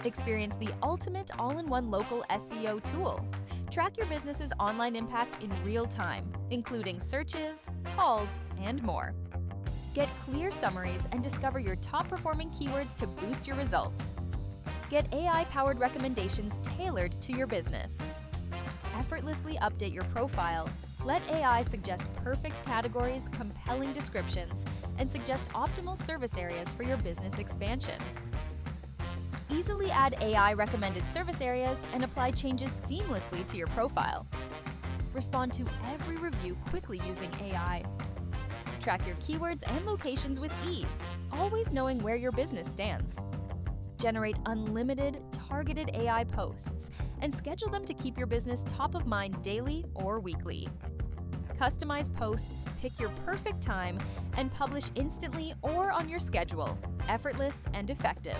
Experience the ultimate all-in-one local SEO tool. Track your business's online impact in real time, including searches, calls, and more. Get clear summaries and discover your top-performing keywords to boost your results. Get AI-powered recommendations tailored to your business. Effortlessly update your profile. Let AI suggest perfect categories, compelling descriptions, and suggest optimal service areas for your business expansion. Easily add AI-recommended service areas and apply changes seamlessly to your profile. Respond to every review quickly using AI. Track your keywords and locations with ease, always knowing where your business stands. Generate unlimited, targeted AI posts and schedule them to keep your business top of mind daily or weekly. Customize posts, pick your perfect time, and publish instantly or on your schedule. Effortless and effective.